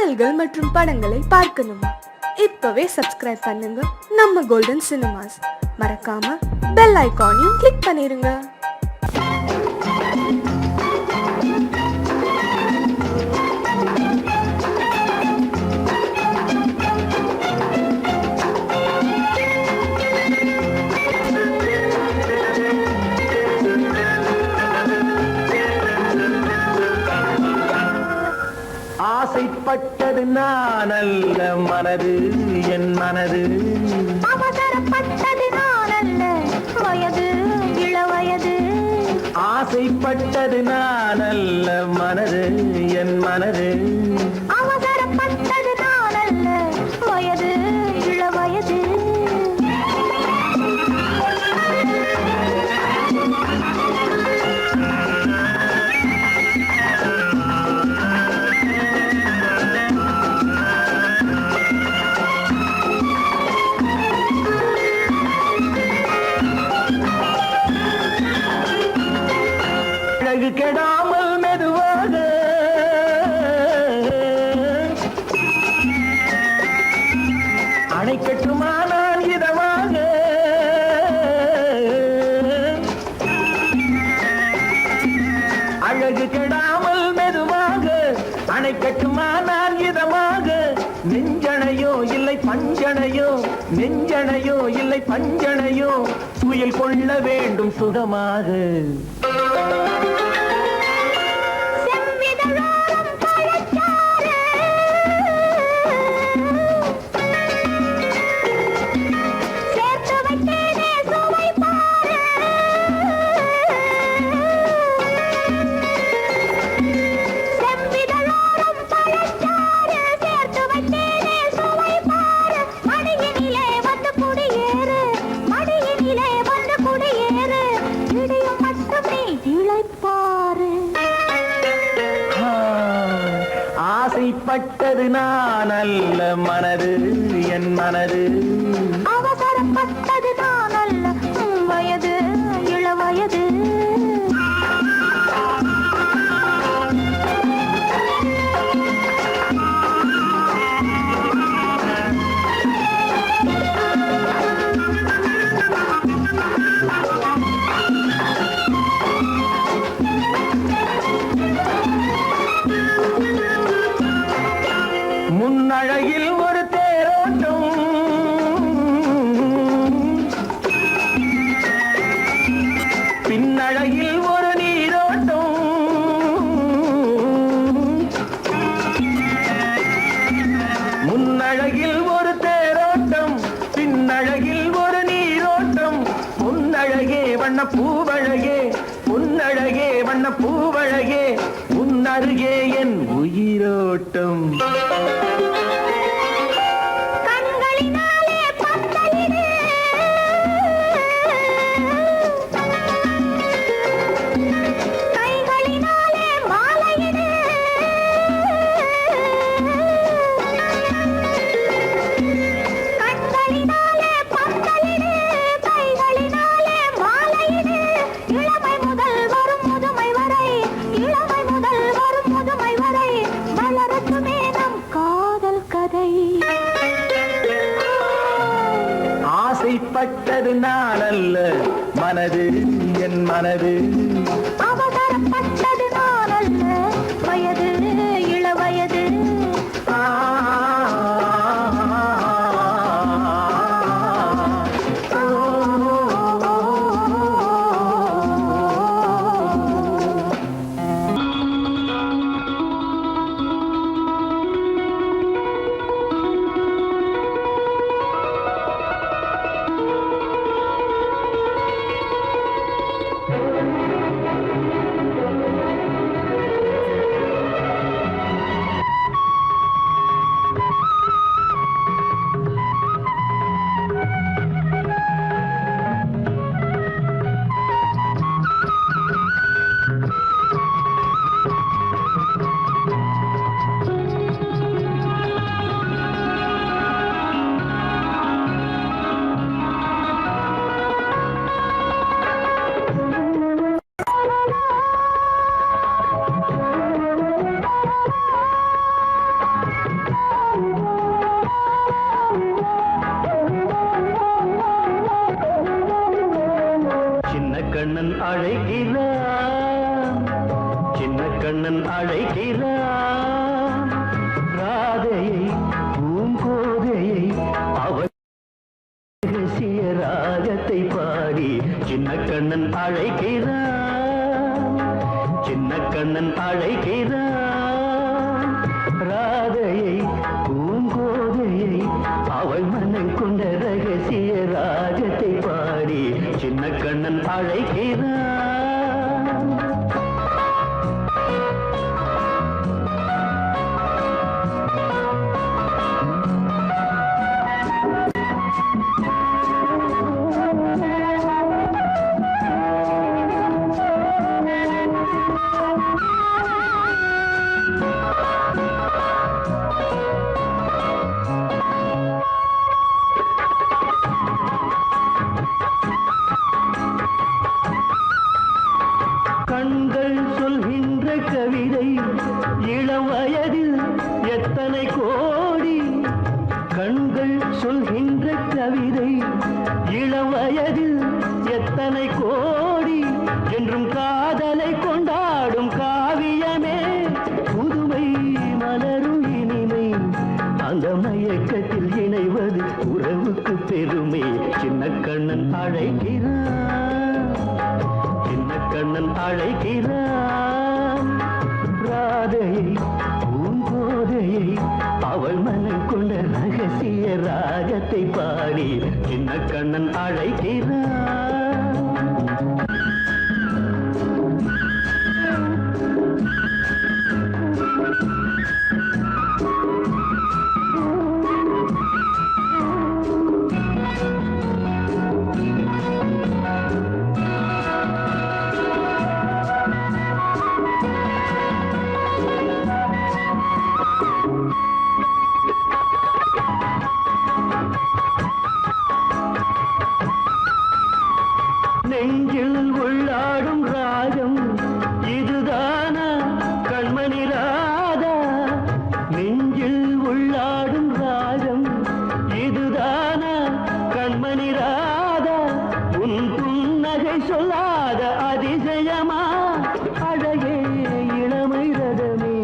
பாடல்கள் மற்றும் படங்களை பார்க்கணுமா? இப்பவே சப்ஸ்கிரைப் பண்ணுங்க நம்ம கோல்டன் சினிமாஸ். மறக்காம பெல் ஐகானையும் கிளிக் பண்ணிருங்க. ஆசைப்பட்டது நான் அல்ல மனது என் மனது, அவசரப்பட்டது நான் அல்ல வயது இளவயது. ஆசைப்பட்டது நான் அல்ல மனது என் மனது, அவசரப்பட்டது நான் அல்ல வயது இளவயது. கெடாமல் மெதுவாக அணை கட்டுமா நான் இதமாக, அழகு கெடாமல் மெதுவாக அணை கட்டுமா நான் இதமாக. நெஞ்சணையோ இல்லை பஞ்சனையோ, நெஞ்சணையோ இல்லை பஞ்சனையோ, துயில் கொள்ள வேண்டும் சுகமாக. ஆசைப்பட்டது நான் அல்ல மனது என் மனது, அவசரப்பட்டது நான் அல்ல வயது இளவயது. முன்னழகில் ஒரு தேரோட்டம், பின்னழகில் ஒரு நீரோட்டம், முன்னழகில் ஒரு தேரோட்டம், பின்னழகில் ஒரு நீரோட்டம். பொன்னழகே வண்ண பூவழகே, பொன்னழகே வண்ண பூவழகே, உன்னருகே என் உயிரோட்டம். ஆசைப்பட்டது நான் அல்ல மனது என் மனது, அவசரப்பட்டது நான் அல்ல வயது இளவயது. கண்ணன் அழைக்கிறான், சின்ன கண்ணன் அழைக்கிறான். ராதையை பூங்கோதையை அவள் மனம் கொண்ட ரகசிய ராகத்தை பாடி சின்ன கண்ணன் அழைக்கிறான். கண்கள் சொல்கின்ற கவிதை இளம் வயதில் எத்தனை கோடி, கண்கள் சொல்கின்ற கவிதை இளம் வயதில் எத்தனை கோடி, என்றும் காதலை கொண்டாடும் காவியமே புதுமை மலரும் இனிமை, அந்த மயக்கத்தில் இணைவது உறவுக்கு பெருமை. சின்ன கண்ணன் அழைக்கிறான், சின்ன கண்ணன் அழைக்கிறான். ராதையை பூங்கோதையை அவள் மனம் கொண்ட ரகசிய ராகத்தை பாடி சின்ன கண்ணன் அழைக்கிறான். நெஞ்சில் உள்ளாடும் ராகம் இதுதானா கண்மணி ராதா, நெஞ்சில் உள்ளாடும் ராகம் இதுதானா கண்மணி ராதா, உன் புன்னகை சொல்லாத அதிசயமா அழகே இளமை ரதமே,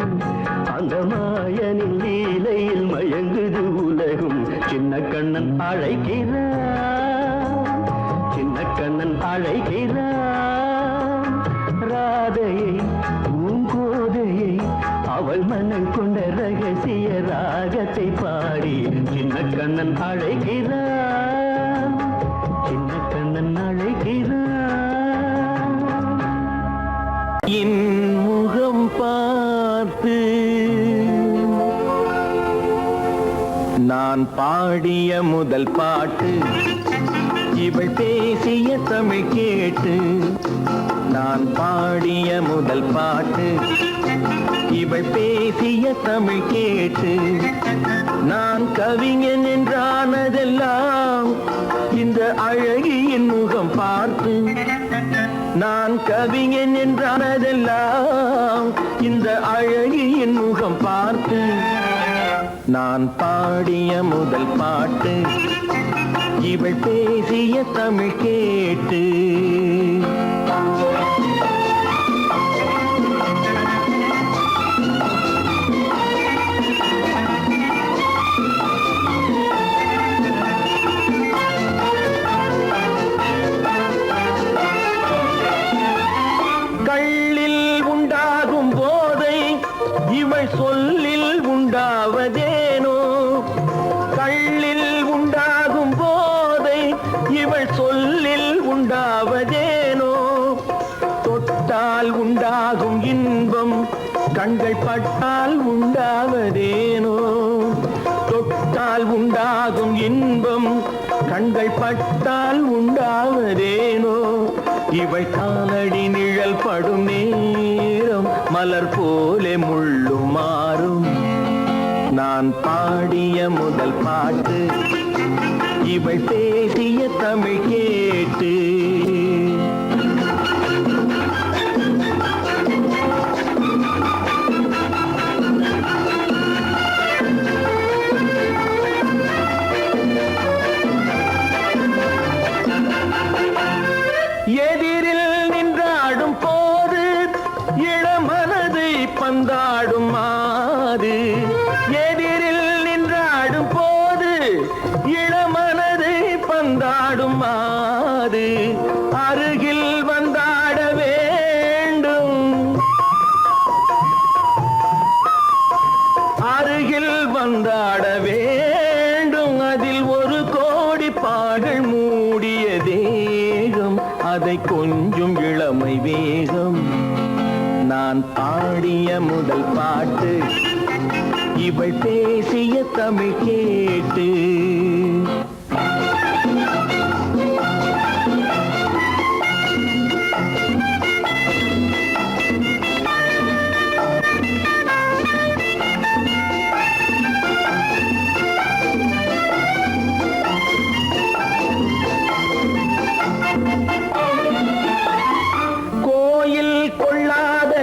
அந்த மாயனின் லீலையில் மயங்குது உலகும். சின்ன கண்ணன் அழைக்கிறான், சின்ன கண்ணன் அழைக்கிறான். ராதையை பூங்கோதையை அவள் மனம் கொண்ட ரகசிய ராகத்தை பாடி சின்ன கண்ணன் அழைக்கிறான், சின்ன கண்ணன் அழைக்கிறான். என் முகம் பார்த்து நான் பாடிய முதல் பாட்டு, இவள் பேசிய தமிழ் கேட்டு. நான் பாடிய முதல் பாட்டு, இவள் பேசிய தமிழ் கேட்டு. நான் கவிஞன் என்றானதெல்லாம் இந்த அழகியின் முகம் பார்த்து. நான் கவிஞன் என்றானதெல்லாம் இந்த அழகியின் முகம் பார்த்து. நான் பாடிய முதல் பாட்டு, இவள் பேசிய தமிழ் கேட்டு. கள்ளில் உண்டாகும் போதை இவள் சொல்லில் உண்டாவதேனோ, கள்ளில் உண்டாகும் போதை இவள் சொல்லில் உண்டாவதேனோ, தொட்டால் உண்டாகும் இன்பம் கண்கள் பட்டால் உண்டாவதேனோ, தொட்டால் உண்டாகும் இன்பம் கண்கள் பட்டால் உண்டாவதேனோ. இவள் காலடி நிழல் படும் நேரம் மலர் போலே முள்ளும் மாறும். நான் பாடிய முதல் பாட்டு, இவள் பேசிய தமிழ் கேட்டு. எதிரில் நின்றாடும் போது இளமனதை பந்தாடும் மாது, எதிரில் நின்றாடும் போது இளமனதை பந்தாடும் மாது, அருகில் அருகில் வந்தாட வேண்டும் அதில் ஒரு கோடி பாடல் மூடிய தேகம் அதை கொஞ்சம் இளமை வேகம் நான் பாடிய முதல் பாட்டு இவள் பேசிய தமிழ் கேட்டு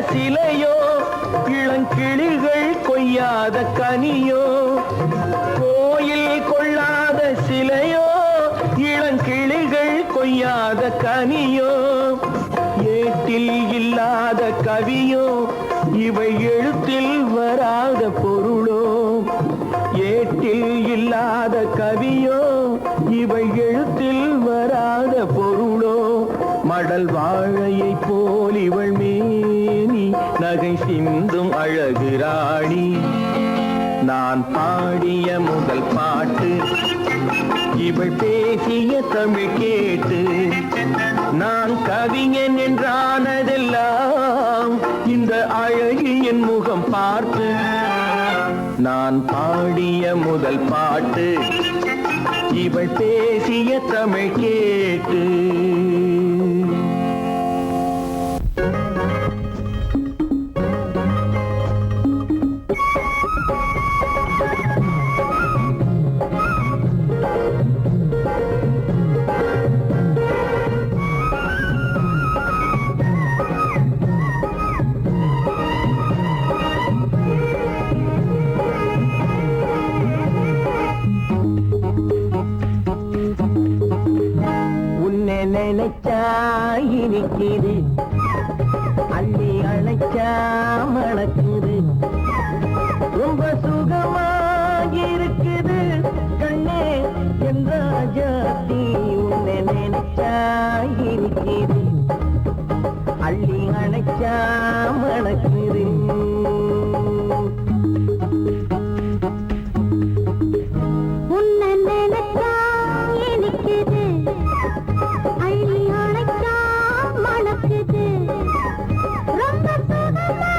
சிலையோ இளங்கிளிகள் கொய்யாத கனியோ கோயில் கொள்ளாத சிலையோ இளங்கிளிகள் கொய்யாத கனியோ ஏட்டில் இல்லாத கவியோ இவை எழுத்தில் வராத பொருளோ ஏட்டில் இல்லாத கவியோ இவை எழுத்தில் வராத பொருளோ மடல் வாழையை போல் இவள் மேனி நகை சிந்தும் அழகு ராணி நான் பாடிய முதல் பாட்டு இவள் பேசிய தமிழ் கேட்டு நான் கவிஞன் என்றானதெல்லாம் இந்த அழகியின் முகம் பார்த்து நான் பாடிய முதல் பாட்டு இவள் பேசிய தமிழ் கேட்டு நினைச்சா இனிக்குது அள்ளி அழைச்சா மணக்குது ரொம்ப சுகமாயிருக்குது கண்ணே என்ற ஜாதி உன்னை நினைச்சா இனிக்குது அள்ளி அழைச்சா மணக்குது உன்னை நினைச்சா இனிக்குது அள்ளி அணைச்சா மணக்குது ரொம்ப சுகமா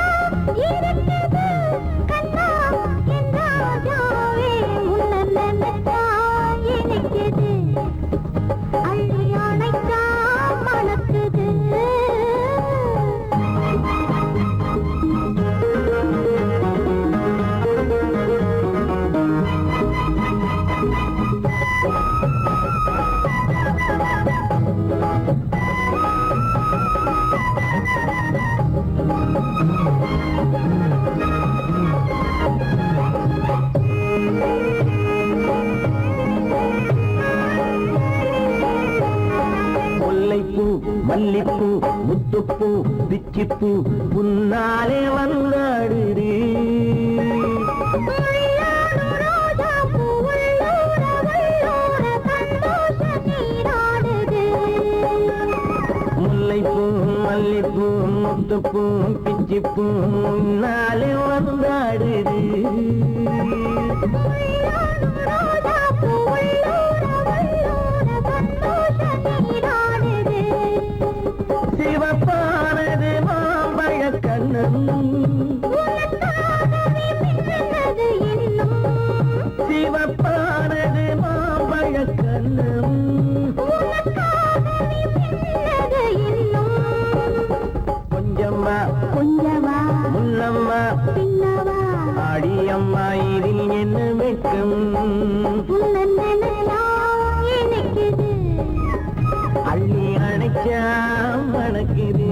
இருக்குது கண்ணா என் ராஜாவே உன்னை நினைச்சா இனிக்குது அள்ளி அணைச்சா மணக்குது முல்லைப்பூ மல்லிப்பூ முத்துப்பூ பிச்சிப்பூ உன்னாலே வந்தாடுது முல்லைப்பூ மல்லிப்பூ முத்துப்பூ பிச்சிப்பூ உன்னாலே வந்தாடுது சிவப்பானது மாம்பழ கண்ணம் சிவப்பானது மாம்பழ கண்ணம் கொஞ்சம்மா கொஞ்சமா முன்னம்மா பின்னவா ஆடியம்மா இதில் என்ன வெட்கம் உன்னை நினைச்சா இனிக்குது அள்ளி அணைச்சா மணக்குது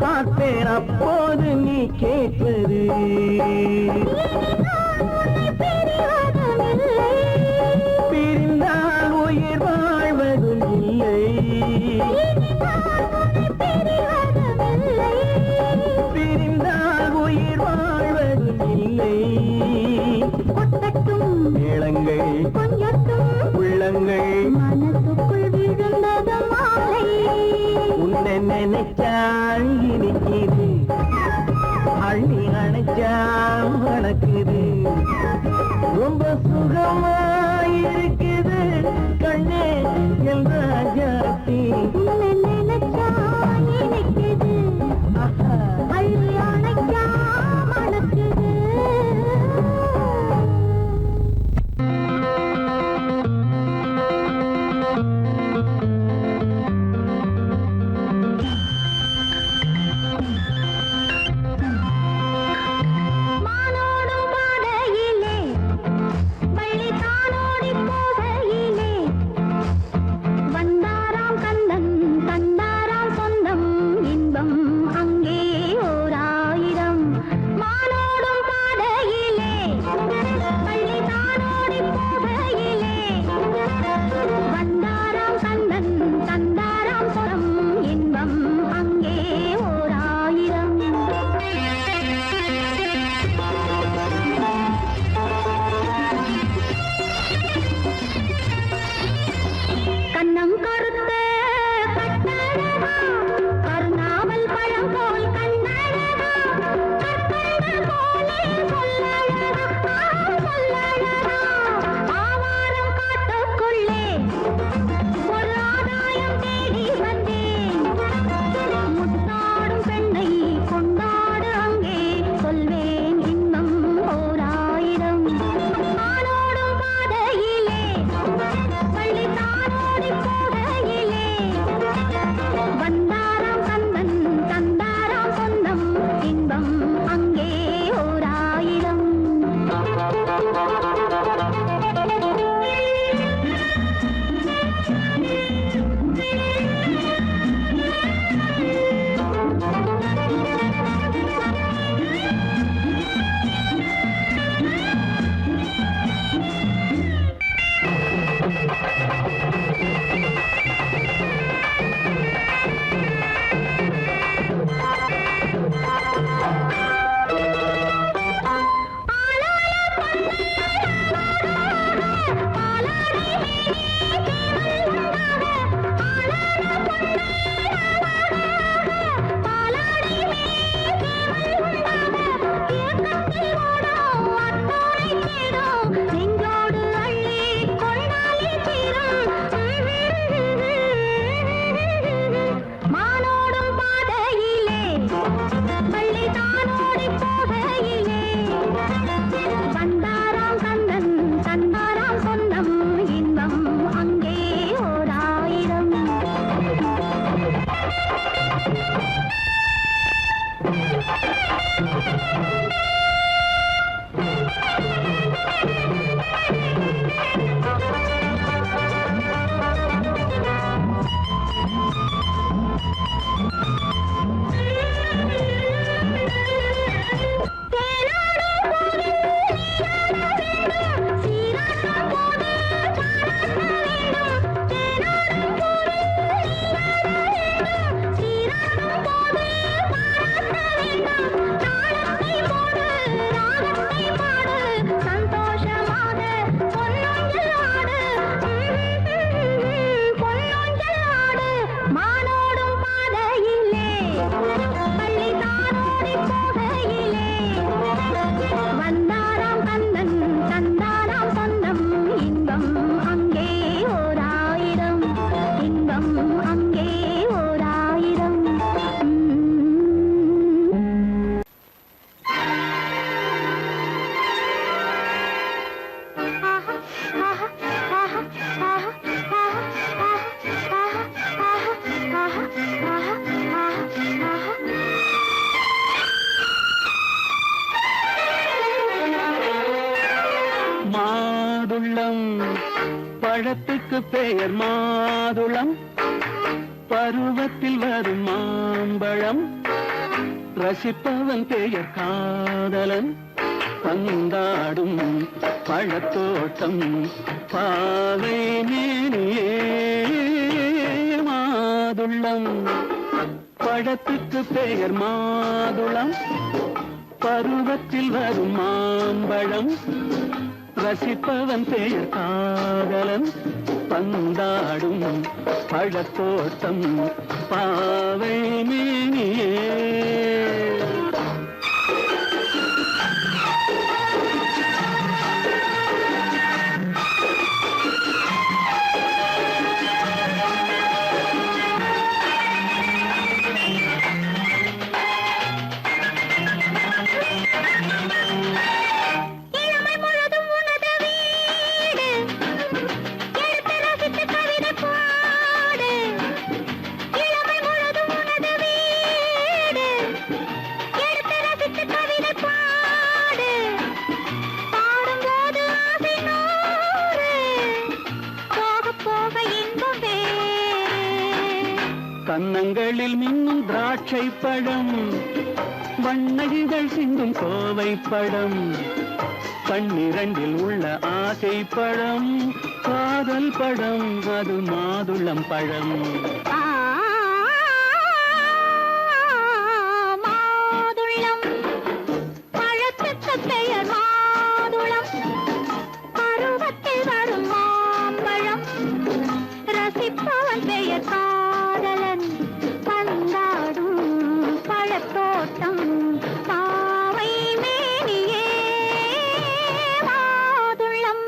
பார்ப்பேன் அப்போது நீ கேட்பது பிரிந்தால் உயிர் வாழ்வதும் இல்லை பிரிந்தால் உயிர் வாழ்வதும் இல்லை கொட்டட்டும் மேளங்கள் கொஞ்சட்டும் உள்ளங்கள் மனசுக்குள் விழுந்தது மாலை உன்னை நினைச்சால் இனிக்குது அள்ளி அணைச்சா வணக்குது ரொம்ப சுகமாயிருக்குது கண்ணே என் ராஜாத்தி உன்னை நினைச்சா இனிக்குது அள்ளி அணைச்சா மணக்குது மானோடும் பாதையிலே வள்ளி தானோடி போகையிலே வந்தாராம் கந்தன் தந்தாராம் சொந்தம் இன்பம் அங்கே ஓர் ஆயிரம் மானோடும் பாதையிலே வள்ளி தானோடி போகையிலே வந்தாராம் கந்தன் தந்தாராம் சொந்தம் இன்பம் அங்கே ஓர் ஆயிரம் கண்ணம் கருத்த கட்டழகா கருணாமல் பழம் போல் கண்ணழகா கற்கண்ட போலே சொல்லழகா சொல்லழகா ஆவாரம் காட்டுக்குள்ளே ஒரு ஆதாயம் தேடி வந்தேன் முத்தாடும் பெண்ணை கொண்டாடு அங்கே சொல்வேன் இன்பம் ஓர் ஆயிரம் ஆனோடும் பாதையிலே பள்ளி தானோடி போகையிலே வந்தாராம் கந்தன் தந்தாராம் சொந்தம் இன்பம் அங்கே ஓர் ஆயிரம் நெஞ்சோடு அள்ளி கொண்டாலே தீரும் மானோடும் பாதையிலே பள்ளி தானோடி போகையிலே வந்தாராம் கந்தன் தந்தாராம் சொந்தம் இன்பம் அங்கே ஓர் ஆயிரம் மாதுளம் பழத்துக்கு பெயர் மாதுளம் பருவத்தில் வரும் மாம்பழம் ரசிப்பவன் பெயர் காதலன் பந்தாடும் பழத்தோட்டம் பாவை மேனியே மாதுளம் பழத்துக்கு பெயர் மாதுளம் பருவத்தில் வரும் மாம்பழம் ரசிப்பவன் பெயர் காதலன் பந்தாடும் பழத்தோட்டம் பாவை மேனியே கன்னங்களில் மின்னும் திராட்சை பழம் வண்ணகிகள் சிந்தும் கோவை பழம் கண்ணிரண்டில் உள்ள ஆசை பழம் காதல் பழம் அது மாதுளம் பழம் மாதுளம் பழத்துக்கு பெயர் மாதுளம் பருவத்தில் வரும் மாம்பழம் ரசிப்பவன் பெயர் காதலன் பந்தாடும் பழத்தோட்டம் பாவை மேனியே மாதுளம்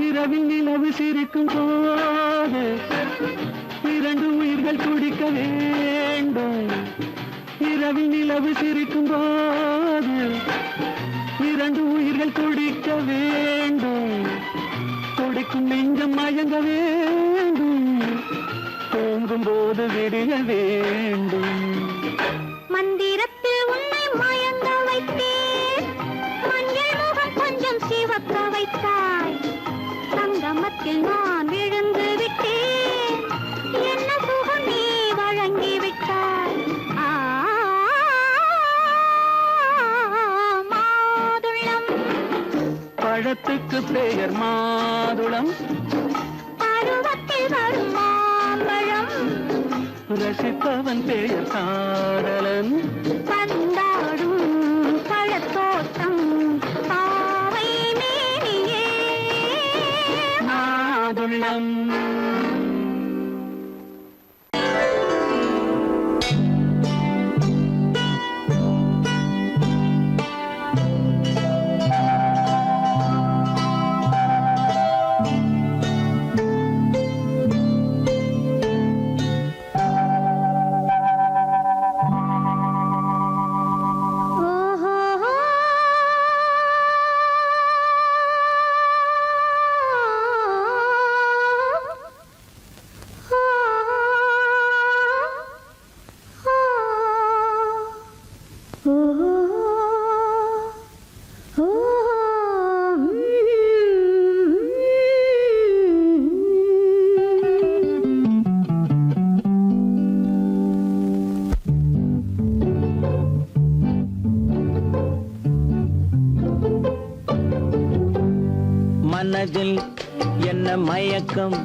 இரவில் நிலவு சிரிக்கும் போது இரண்டு உயிர்கள் துடிக்க வேண்டும் இரவில் நிலவு சிரிக்கும் போது இரண்டு உயிர்கள் துடிக்க வேண்டும் துடிக்கும் நெஞ்சம் மயங்க வேண்டும் தூங்கும் போது விடிய வேண்டும் மந்திரத்தில் உன்னை மயங்க வைத்தேன் மஞ்சள் முகம் கொஞ்சம் சிவக்க வைத்தாய் சங்கமத்தில் நான் விழுந்து விட்டேன் என்ன சுகம் நீ வழங்கி விட்டாய் மாதுளம் பழத்துக்கு பெயர் மாதுளம் பருவத்தில் வரும் மாம்பழம் ரசிப்பவன் பெயர் காதலன் பந்தாடும் பழத்தோட்டம் பாவை மேனியே மாதுளம் மனதில் என்ன மயக்கம்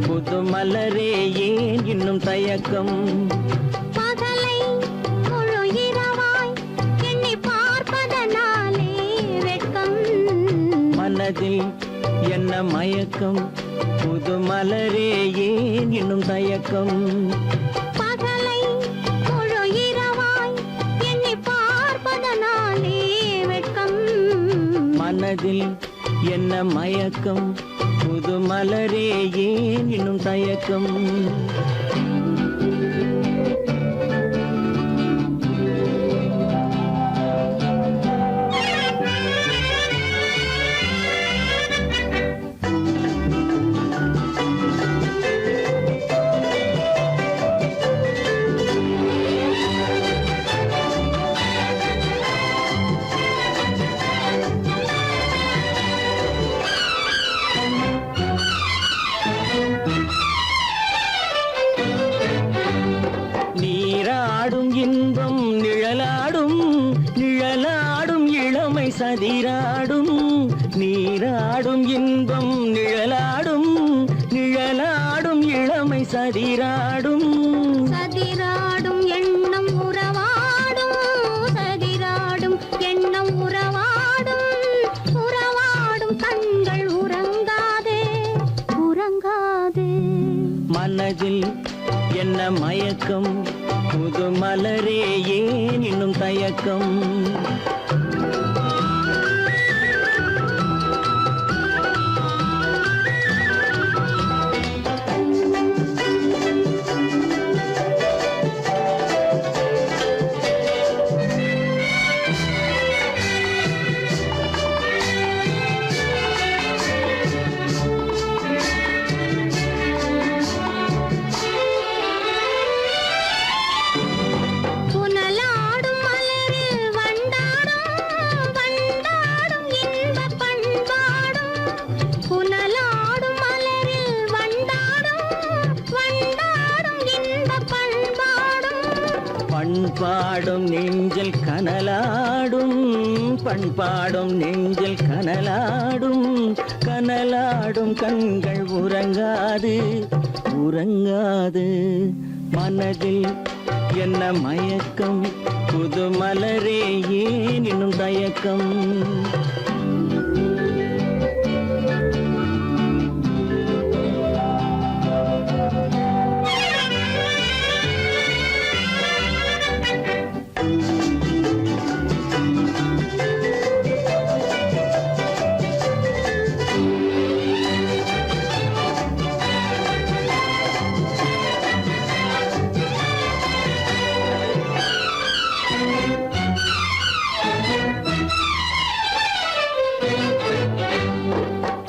புது மலரே ஏன் இன்னும் தயக்கம் பகலை முழு இரவாய் எண்ணி பார்ப்பதனாலே வெட்கம் மனதில் என்ன மயக்கம் புது மலரே ஏன் இன்னும் தயக்கம் பகலை முழு இரவாய் எண்ணி பார்ப்பதனாலே வெட்கம் மனதில் என்ன மயக்கம் புது மலரே ஏன் இன்னும் தயக்கம் சதிராடும் நீராடும் இன்பம் நிழலாடும் நிழலாடும் இளமை சதிராடும் சதிராடும் எண்ணம் உறவாடும் சதிராடும் எண்ணம் உறவாடும் உறவாடும் கண்கள் உறங்காதே உறங்காதே மனதில் என்ன மயக்கம் புது மலரே ஏன் இன்னும் தயக்கம் புனலாடும் மலரில் வண்டாடும் வண்டாடும் இன்பப் பண்பாடும் புனலாடும் மலரில் வண்டாடும் வண்டாடும் இன்பப் பண்பாடும் பண்பாடும் நெஞ்சில் கனலாடும் பண்பாடும் நெஞ்சில் கனலாடும் கனலாடும் கண்கள் உறங்காது உறங்காது மனதில் என்ன மயக்கம் புது மலரே ஏன் இன்னும் தயக்கம்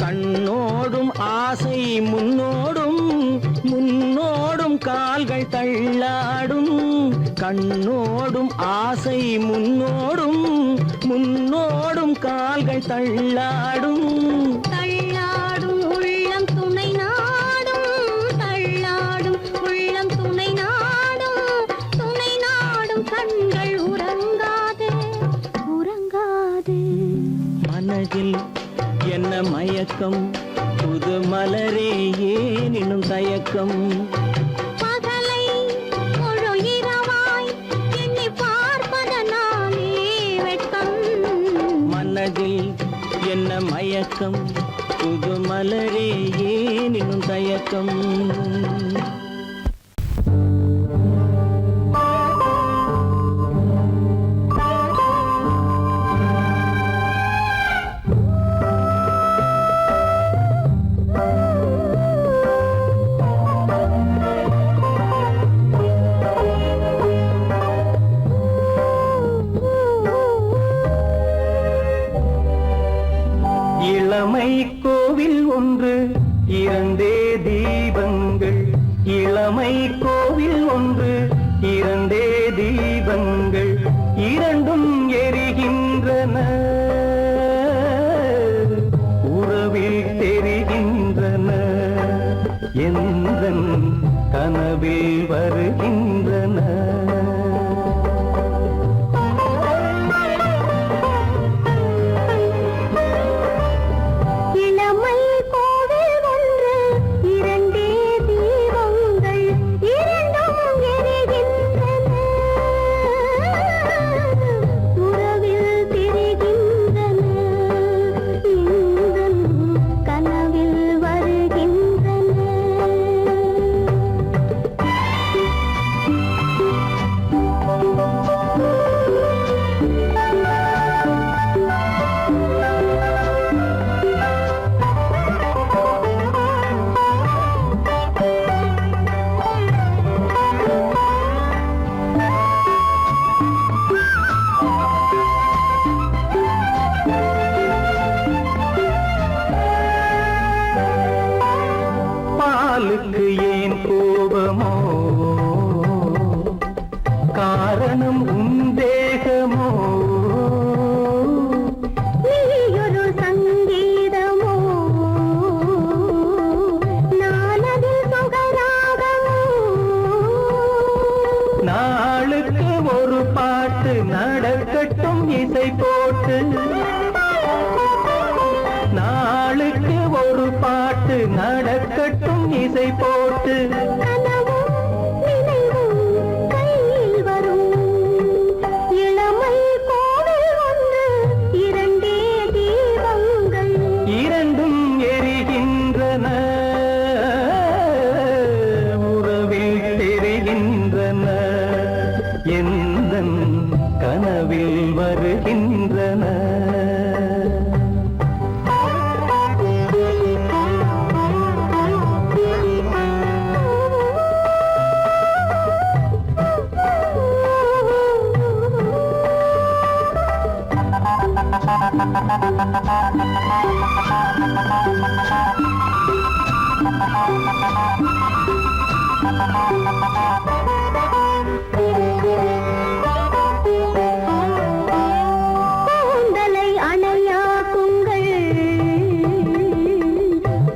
கண்ணோடும் ஆசை முன்னோடும் முன்னோடும் கால்கள் தள்ளாடும் கண்ணோடும் ஆசை முன்னோடும் முன்னோடும் கால்கள் தள்ளாடும் தள்ளாடும் உள்ளம் துணை நாடும் தள்ளாடும் உள்ளம் துணை நாடும் கண்கள் உறங்காதே உறங்காதே மனதில் என்ன மயக்கம் புது மலரே ஏன் இன்னும் தயக்கம் பகலை முழு இரவாய் எண்ணி பார்ப்பதனாலே வெட்கம் மனதில் என்ன மயக்கம் புது மலரே ஏன் இன்னும் தயக்கம் இளமை கோவில் ஒன்று இரண்டே தீபங்கள் இளமை கோவில் ஒன்று இரண்டே தீபங்கள் இரண்டும் எரிகின்றன உறவில் தெரிகின்றன எந்தன் கனவில் வருகின்றன இளமை கோவில் ஒன்று இரண்டே தீபங்கள் இரண்டும் எரிகின்றன உறவில் தெரிகின்றன இன்பம் கனவில் வருகின்றன பாலுக்கு ஏன் கோபமோ காரணம் உன் தேகமோ நீயொரு சங்கீதமோ நானதில் சுகராகமோ நாளுக்கு ஒரு பாட்டு நடக்கட்டும் இசை போட்டு எந்தன் கனவில் வருகின்றன. கூந்தலை அணையா குங்கள்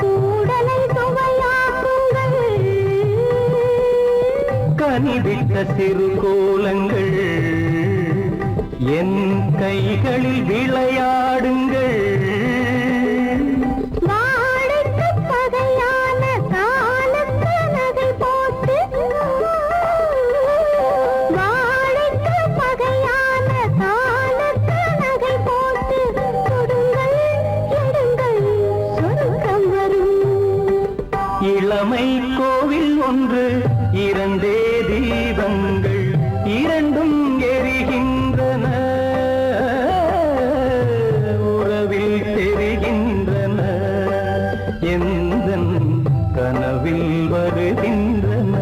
கூடலை சுவையா குங்கள் கனிவிட்ட சிறு கோலங்கள் என் கைகளில் விளையாடுங்கள். வாழைக்கு பகையான காலத்து நகை போட்டு வாழைக்கு பகையான காலத்து நகை போட்டு கொடுங்கள் எடுங்கள் சொர்க்கம் வரும். இளமை கோவில் ஒன்று இரண்டே தீபங்கள் இரண்டும் எரிகின்றன. உறவில் தெரிகின்றன. எந்தன் கனவில் வருகின்றன.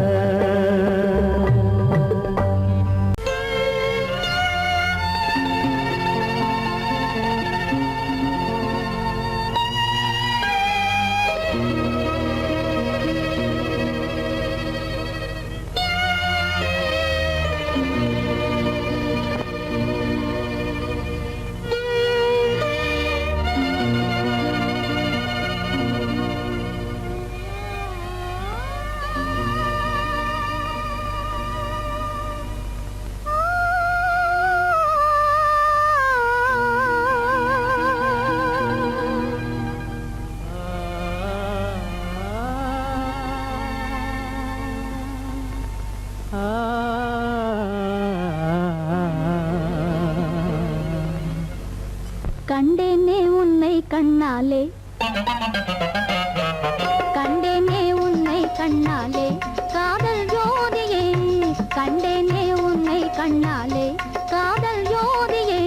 கண்டேனே உன்னை கண்ணாலே கண்டேனே உன்னை கண்ணாலே காதல் ஜோதியே கண்டேனே உன்னை கண்ணாலே காதல் ஜோதியே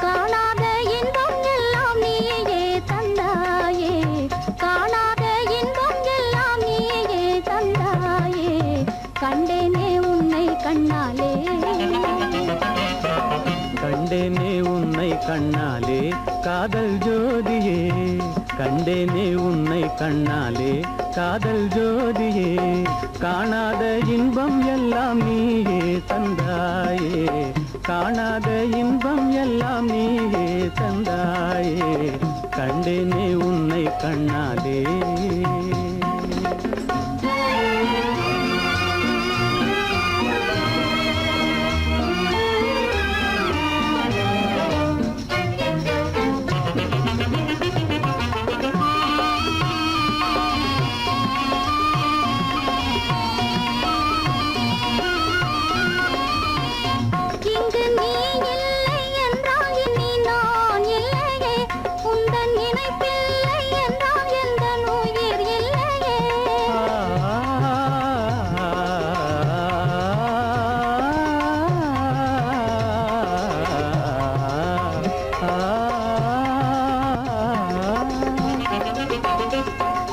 காணாத இன்பம் எல்லாம் நீயே தந்தாயே காணாத இன்பம் எல்லாம் நீயே தந்தாயே கண்டேனே உன்னை கண்ணாலே கண்டேனே உன்னை கண்ணாலே காதல் ஜோதியே கண்டேனே உன்னை கண்ணாலே காதல் ஜோதியே காணாத இன்பம் எல்லாம் நீயே தந்தாயே காணாத இன்பம் எல்லாம் நீயே தந்தாயே கண்டேனே உன்னை கண்ணாலே இங்கு நீ இல்லை என்றால் இனி நான் இல்லையே உந்தன் நினைப்பில்லை என்றால் எந்த உயிர் இல்லையே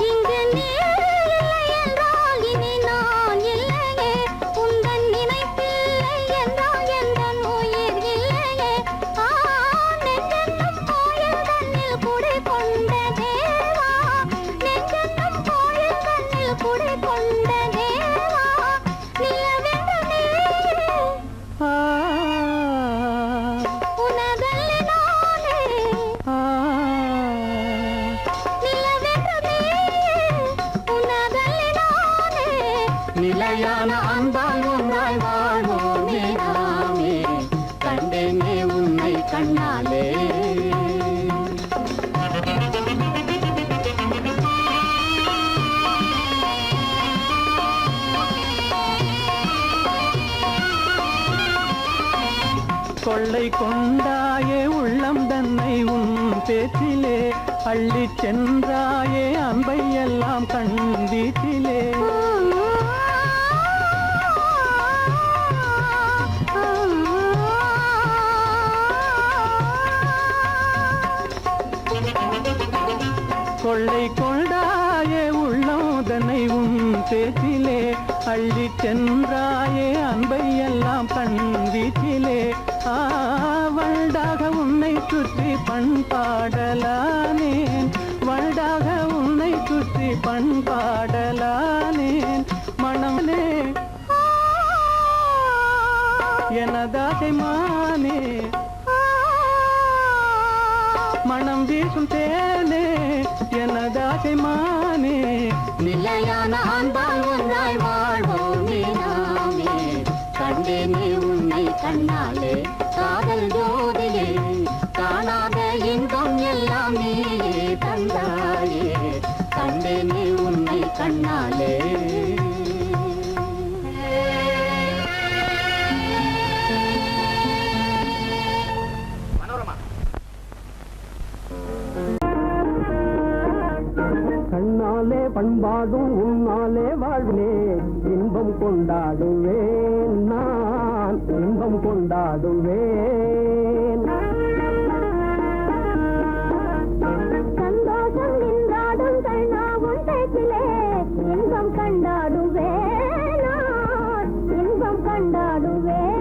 இங்கு நீ இல்லை என்றால் இனி நான் இல்லையே உந்தன் நினைப்பில்லை என்றால் எந்த உயிர் இல்லையே நெஞ்சென்னும் கோயில் தன்னில் குடி கொண்ட தேவா நெஞ்சென்னும் கோயில் தன்னில் குடி கொண்ட தேவா நிலவென்று நீ உனதல்லி நானே நிலவென்று நீ உனதல்லி நானே நிலையான அன்பால் ஒன்றாய் வாழ்வோமே நாமே கண்டேனே உன்னை கண்ணாலே கொள்ளை கொண்டாயே உள்ளம் தன்னை உன் பேச்சிலே அள்ளிச் சென்றாயே அன்பை எல்லாம் கண் வீட்டிலே ஆ அள்ளி சென்றாயே அன்பை எல்லாம் கண் வீச்சிலே வண்டாக உன்னை சுற்றி பண்பாடலானேன் வண்டாக உன்னை சுற்றி பண்பாடலானேன் மனமே எனதாசை மானே மனம் வீசும் தேனே எனதாசை மானே நிலையான அன்பால் ஒன்றாய் வாழ்வோமே நாமே கண்டேனே உன்னை கண்ணாலே காதல் ஜோதிலே காணாத இன்பம் எல்லாம் நீயே தந்தாயே கண்டேனே உன்னை கண்ணாலே கண்ணாலே பண்பாடும் உன்னாலே வாழ்வே இன்பம் கொண்டாடுவேன் நான் இன்பம் கொண்டாடுவேன் சந்தோஷம் நின்றாடும் கண்ணாவும் பேச்சிலே இன்பம் கண்டாடுவேன் நான் இன்பம் கண்டாடுவேன்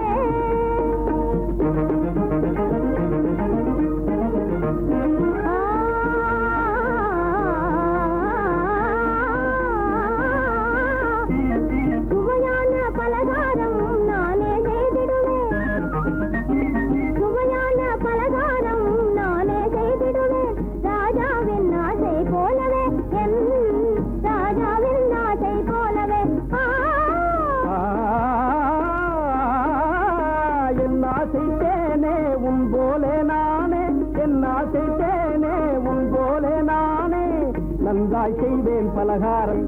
நன்றாய் செய்வேன் பலகாரம்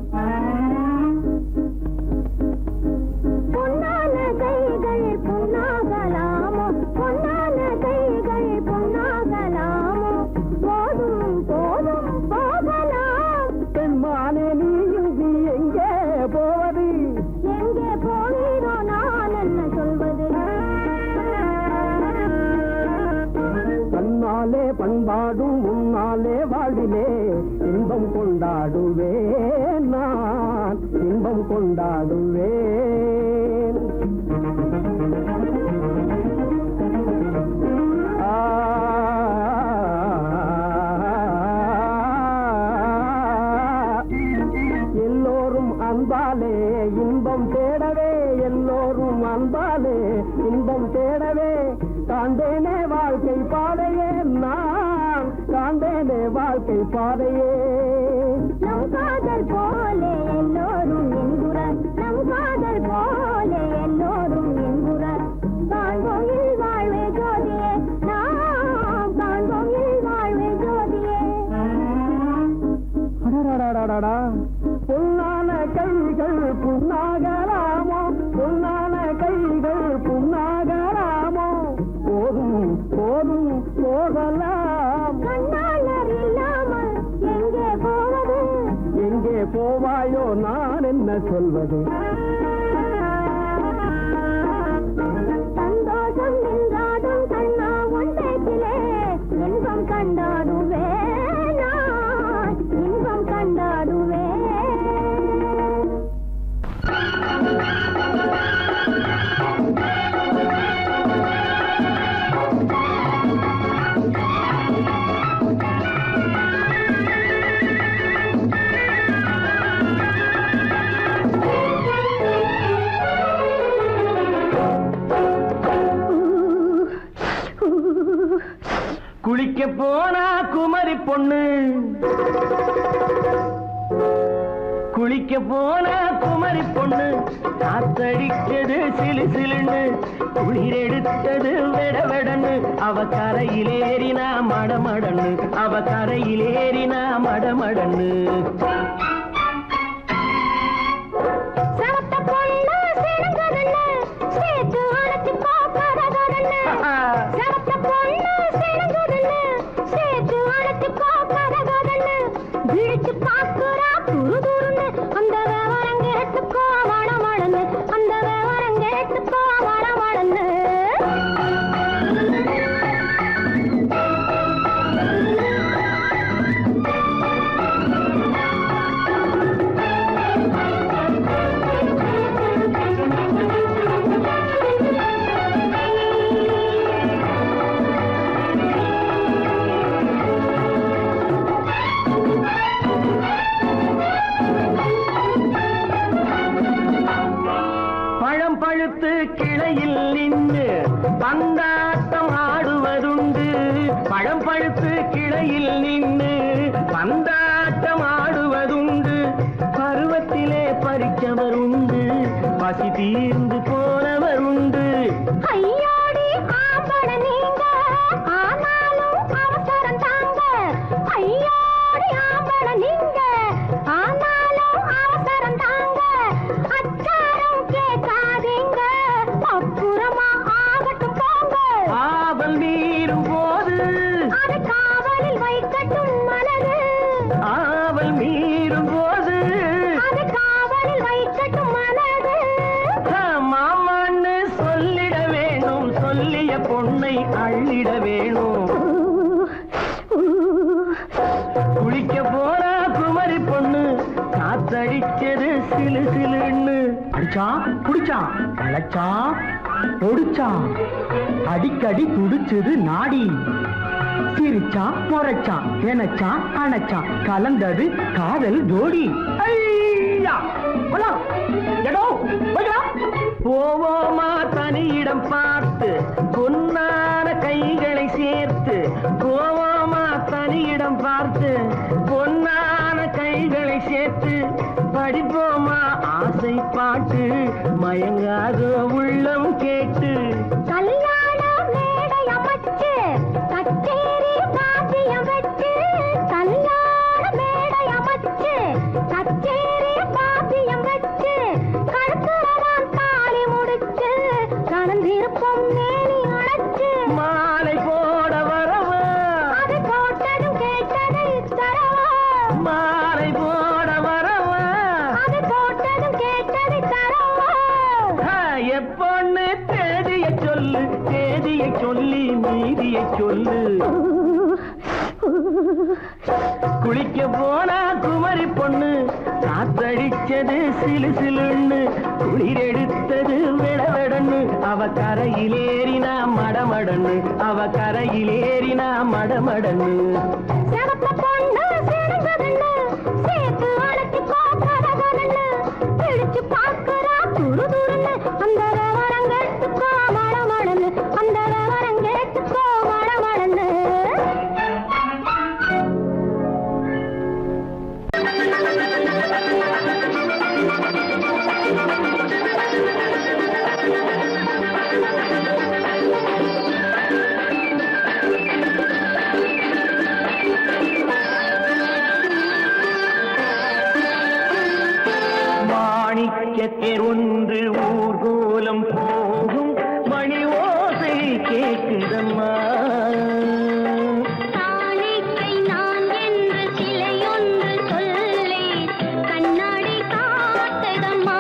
பொன்னான கைகள் பொன்னாகலாமோ பொன்னான கைகள் பொன்னாகலாமோ போதும் போதும் போகலாம் பெண்மானே நீ எங்கே போவது எங்கே போகிறோ நான் என்ன சொல்வது தன்னாலே பண்பாடும் உன்னாலே வாழ்விலே இன்பம் கொண்டாடுவேன் நான் இன்பம் கொண்டாடுவேன் எல்லோரும் அன்பாலே இன்பம் தேடவே எல்லோரும் அன்பாலே இன்பம் தேடவே காண்டேனே வாழ்க்கை பாதையே நான் காண்டேனே வாழ்க்கை பாதையே நம் காதல் போலே எல்லோரும் என்குறார் நம் காதல் போலே எல்லோரும் என்குறார் காண்போம் வாழ்வே ஜோதியே நாம் காண்போம் வாழ்வே ஜோதியே பொன்னான கைகள் புண்ணாகலாமோ பொன்னான கைகள் புண்ணாகலாமோ போதும் போதும் போகலாம் கண்ணாளர் இல்லாமல் எங்கே போவது எங்கே போவாயோ நான் என்ன சொல்வது சந்தோஷம் நின்றாடும் கண்ணா உன் பேச்சிலே இன்பம் கண்டாடுவேன் நான் இன்பம் கண்டாடுவேன் குளிக்க போனா குமரி பொண்ணு குளிக்க போனா குமரி பொண்ணு காத்தடிச்சது சிலு சிலுன்னு குளிர் எடுத்தது வெடவெடன்னு அவ கரையிலேறினா மடமடன்னு அவ கரையிலேறினா மடமடன்னு பழுத்து கிளையில் நின்று பந்தாட்டம் ஆடுவதுண்டு. பழம் பழுத்து கிளையில் நின்று பந்தாட்டம் ஆடுவதுண்டு. பருவத்திலே பறிச்சவருண்டு, பசி தீர்ந்து போனவருண்டு. ஐயோடி ஆம்பட நீங்க ஆனாலும் அவசரம் தாங்க. ஐயோடி ஆம்பட நீங்க ஆனாலும் அவசரம் தாங்க. அச்சாரம் கேட்காதீங்க, அப்புறமா ஆகட்டும் போங்க. ஆவல் மீறும் போது அது காவலில் வைக்கட்டும் மனது. ஆவல் மீறும் போது அது காவலில் வைக்கட்டும் மனது. மாமான்னு சொல்லிட வேணும், சொல்லிய பொண்ணை அள்ளிட வேணும். குளிக்க போனா குமரி பொண்ணு காத்தடிச்சது சிலு சிலுன்னு. அடிச்சான் புடிச்சான் அழைச்சான் பொடிச்சான் அடிக்கடி துடிச்சது நாடி. சிரிச்சான் முறைச்சான் நினைச்சான் அணைச்சான் கலந்தது காதல் ஜோடி. ஐயா! போலாம். எடோ, போய்க்கலாம். போவோமா தனியிடம் பார்த்து பொன்னான கைகளை சேர்த்து. போவோமா தனியிடம் பார்த்து பொன்னான கைகளை சேர்த்து. படிப்போமா ஆசை பாட்டு மயங்காத உள்ளம் கேட்டு. கல்யாண மேடை அமைச்சு கச்சேரி வாத்தியம் வச்சு. கல்யாண மேடை அமைச்சு கச்சேரி வாத்தியம் வச்சு. கழுத்துறவான் தாலி முடிச்சு கலந்திருப்போம் மேனி அழைச்சு. மாலை போட வரவா, அது போட்டதும் கேட்டதை தரவா. மாலை போட வரவா. அது போட்டதும் கேட்டதை தரவா. எப்பொண்ணு தேதிய சொல்லு, தேதியை சொல்லி மீதியை சொல்லு. குளிக்க போனா குமரி பொண்ணு காத்தடிச்சது சிலு சிலுன்னு. குளிரெடுத்தது விடவெடன்னு. அவ கரையிலேறினா மடமடன்னு, அவ கரையிலேறினா மடமடன்னு. சிவப்பு பொண்ணு சிறந்ததுன்னு சேர்த்து அழைச்சிக்கோ கதகதன்னு. பிடிச்சு பார்க்கறா துரு துருன்னு. அந்த விவரம் கேட்டுக்கோ மடமடன்னு. அந்த விவரம் கேட்டுக்கோ மடமடன்னு. மாணிக்கத்தேர் ஒன்று ஊர்கோலம் போகும் மணி ஓசை கேட்குதம்மா. காணிக்கை நான் என்று சிலையொன்று சொல்லி கண்ணாடி காட்டுதம்மா.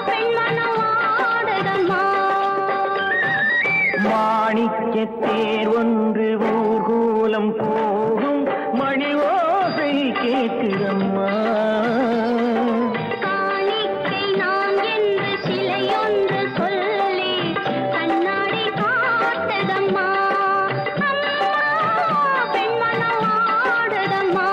பெண்மனம் ஆடுதம்மா. மாணிக்கத்தேர் ஒன்று ஊர்கோலம் போகும் மணி ஓசை கேட்குதம்மா. காணிக்கை நான் என்று சிலையொன்று சொல்லி கண்ணாடி காட்டுதம்மா. பெண்மனம் ஆடுதம்மா.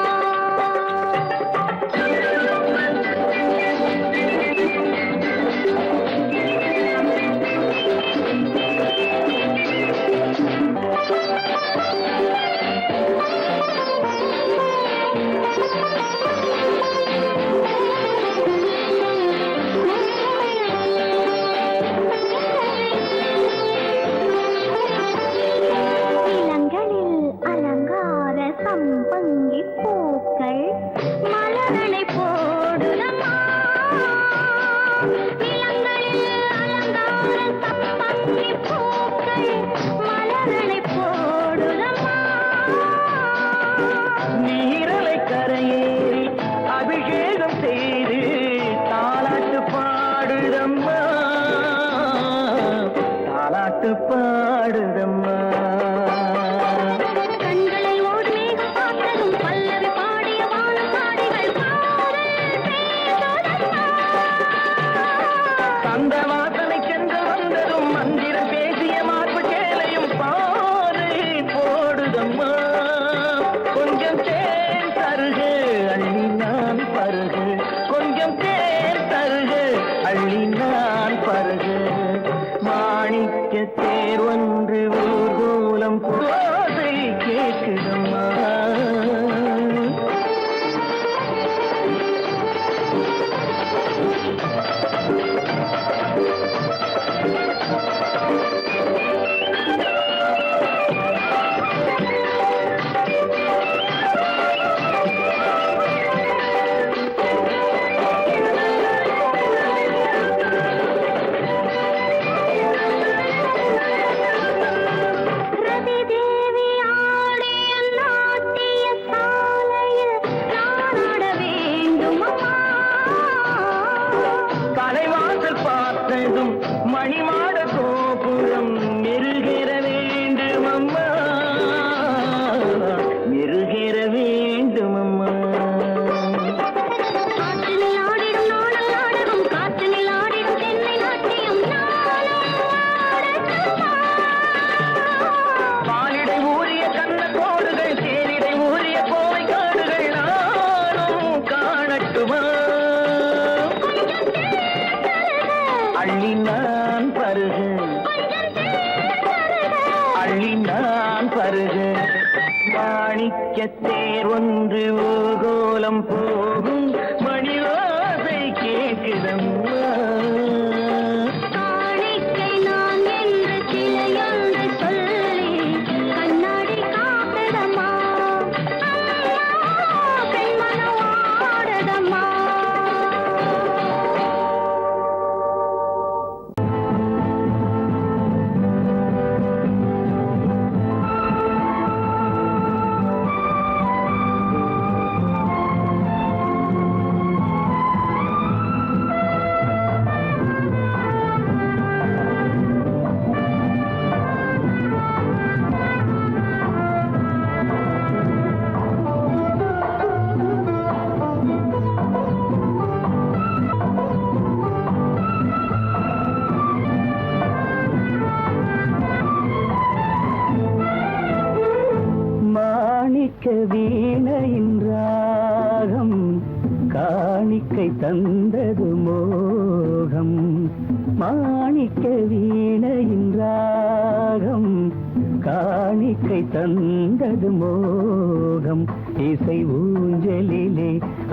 மாணிக்கத்தேர் ஒன்று ஊர்கோலம் போகும் மணி ஓசை கேட்குதம்மா. காணிக்கை நான் என்று சிலையொன்று சொல்லி கண்ணாடி காத்ததம்மா, பெண்மனம் ஆடதம்மா. மாணிக்க வீணையின் ராகம் காணிக்கை தந்தது மோகம். மாணிக்க வீணையின் ராகம் காணிக்கை தந்தது மோகம். இசை ஊஞ்சலிலே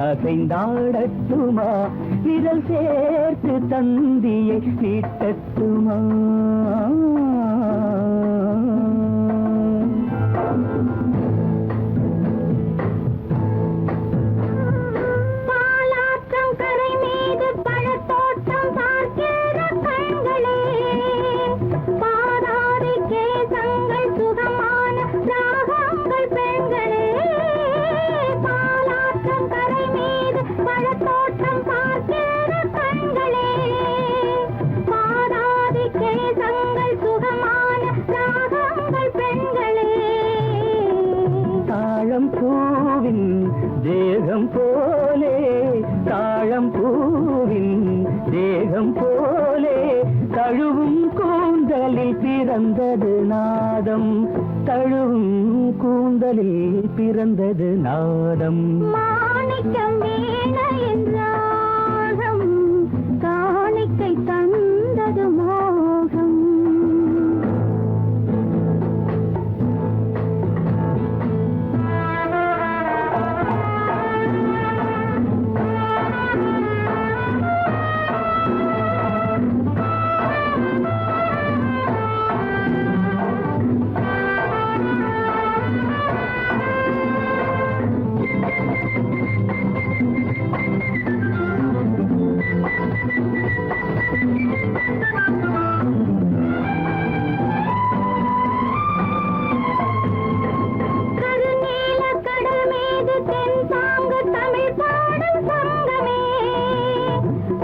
அசைந்தாடட்டுமா, விரல் சேர்த்து தந்தியை நீட்டட்டுமா. பாலாற்றம் கரை மீது பழத்தோட்டம் பார்க்கிற கண்களே, பாதாதி கேசங்கள் சுகமான ராகங்கள் பெண்களே. பாலாற்றம் கரை மீது பழத்தோட்டம் பார்க்கிற கண்களே, பாதாதி கேசங்கள் சுகமான ராகங்கள் பெண்களே. தாழம் பூவின் தேகம் போலே, தாழம் பூவின் தேகம் போலே தழுவும் கூந்தலில் பிறந்தது நாதம், தழுவும் கூந்தலில் பிறந்தது நாதம். மாணிக்கம் வீணையின் ராகம் காணிக்கை தந்தது மோகம். கருநீல கடல் மீது தென்பாங்கு தமிழ் பாடும் சங்கமே,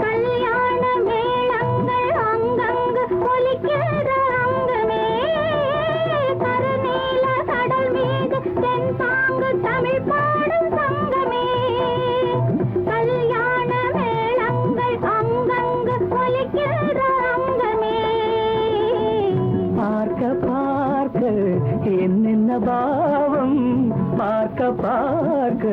கல்யாண மேளங்கள் அங்கங்கு ஒலிக்கிற அங்கமே. கருநீல கடல் மீது தென்பாங்கு தமிழ் பாடும் சங்கமே, கல்யாண மேளங்கள் அங்கங்கு ஒலிக்கிற அங்கமே. பார்க்க பார்க்க என்னென்ன பாவம், பார்க்க பார்க்க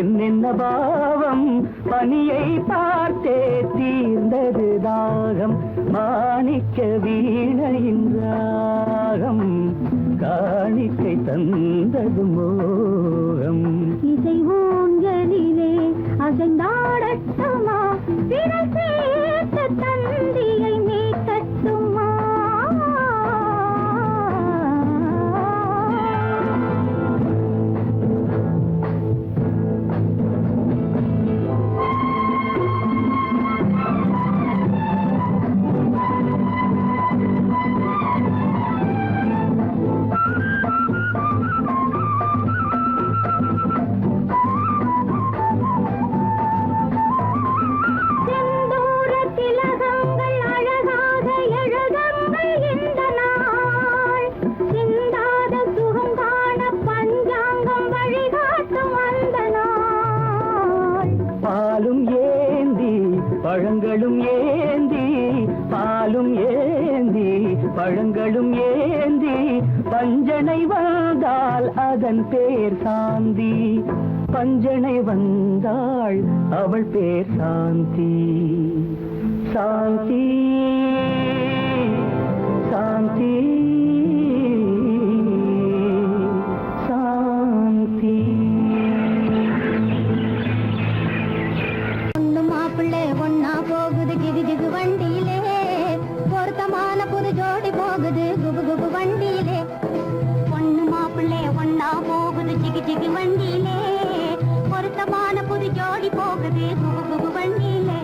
என்னென்ன பாவம், பனியை பார்த்தே தீர்ந்தது தாகம். மாணிக்க வீணையின் ராகம் காணிக்கை தந்தது மோகம். இசை ஊஞ்சலிலே அசைந்தாடட்டுமா, விரல் சேர்த்து தந்தியை மீட்டட்டுமா. செந்தூர திலகங்கள் அழகாக எழுதங்கள் இந்த நாள், சிந்தாத சுகம் காண பஞ்சாங்கம் வழிகாட்டும் அந்த நாள். பாலும் ஏந்தி பழங்களும் ஏந்தி, பாலும் ஏந்தி பழங்களும் ஏந்தி, பஞ்சனை வந்தால் அதன் பேர் சாந்தி, பஞ்சனை வந்தாள் அவள் பேர் சாந்தி. சாந்தி சாந்தி சாந்தி. ஒன்னா போகுது ஜிகு ஜிகு வண்டியிலே பொருத்தமான புது ஜோடி போகுது குபு குபு வண்டியிலே பொண்ணு மாப்பிள்ளை ஒன்னா போகுது ஜிகு ஜிகு வண்டியிலே பொருத்தமான புது ஜோடி போகுது குபு குபு வண்டியிலே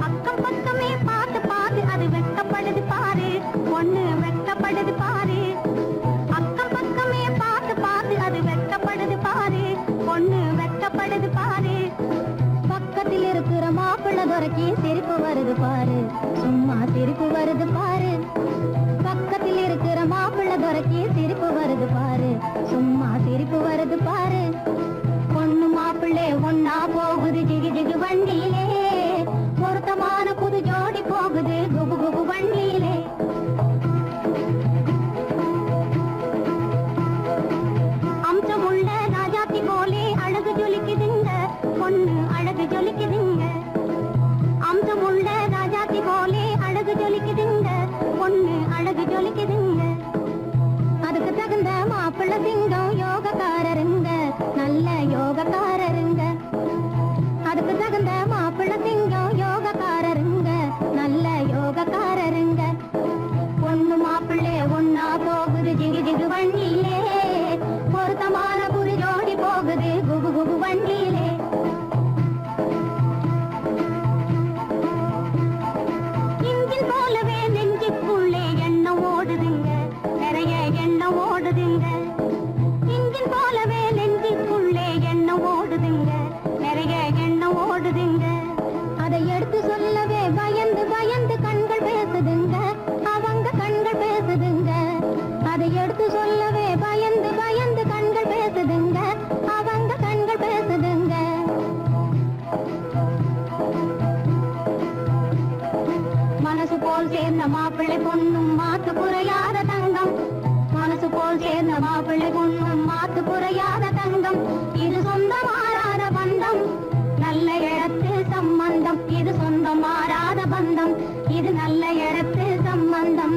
அக்கம் பக்கமே பார்த்து பார்த்து அது வெட்கப்படுது பாரு பொண்ணு வெட்கப்படுது பாரு அக்கம் பக்கமே பார்த்து பார்த்து அது வெட்கப்படுது பாரு பொண்ணு வெட்கப்படுது பாரு பக்கத்தில் இருக்கிற மாப்பிள்ளை துறைக்கு சிரிப்பு வருது பாரு சும்மா சிரிப்பு வருது பாரு பக்கத்தில் இருக்கிற மாப்பிள்ளை துறைக்கு சிரிப்பு வருது பாரு சும்மா சிரிப்பு வருது பாரு பொண்ணு மாப்பிள்ளை ஒன்னா போகுது ஜிகு ஜிகு வண்டியிலே பொருத்தமான புது ஜோடி போகுது குபு குபு வண்டியிலே அம்சமுள்ள ராஜாத்தி போலே அழகு ஜொலிக்குதுங்க பொண்ணு அழகு ஜொலிக்குதுங்க அம்சமுள்ள ராஜாத்தி போலே அழகு ஜொலிக்குதுங்க பொண்ணு அழகு ஜொலிக்குதுங்க அதுக்கு தகுந்த மாப்பிள்ளை சிங்கம் யோகக்காரருங்க நல்ல யோகக்காரருங்க அதுக்கு தகுந்த மாப்பிள்ளை சிங்கம் யோகக்காரருங்க நல்ல யோகக்காரருங்க பொண்ணு மாப்பிள்ளை ஒன்னா போகுது ஜிகு ஜிகு வண்டியிலே பொருத்தமான புது ஜோடி போகுது குபு குபு வண்டியிலே இன்ஜின் போலவே நெஞ்சுக்குள்ளே எண்ணம் ஓடுதுங்க நிறைய எண்ணம் ஓடுதுங்க இன்ஜின் போலவே நெஞ்சுக்குள்ளே எண்ணம் ஓடுதுங்க நிறைய எண்ணம் ஓடுதுங்க அதை எடுத்து சொல்லவே பயந்து பயந்து கண்கள் பேசுதுங்க அவங்க கண்கள் பேசுதுங்க அதை எடுத்து சொல்லவே பயந்து பயந்து கண்கள் பேசுதுங்க அவங்க கண்கள் பேசுதுங்க மனசு போல் சேர்ந்த மாப்பிள்ளை பொண்ணும் மாத்து குறையாத தங்கம் மனசு போல் சேர்ந்த மாப்பிள்ளை பொண்ணும் மாத்து குறையாத தங்கம் இது சொந்தம் மாறாத பந்தம் நல்ல இடத்து சம்பந்தம் இது சொந்தம் மாறாத பந்தம் இது நல்ல இடத்து சம்பந்தம்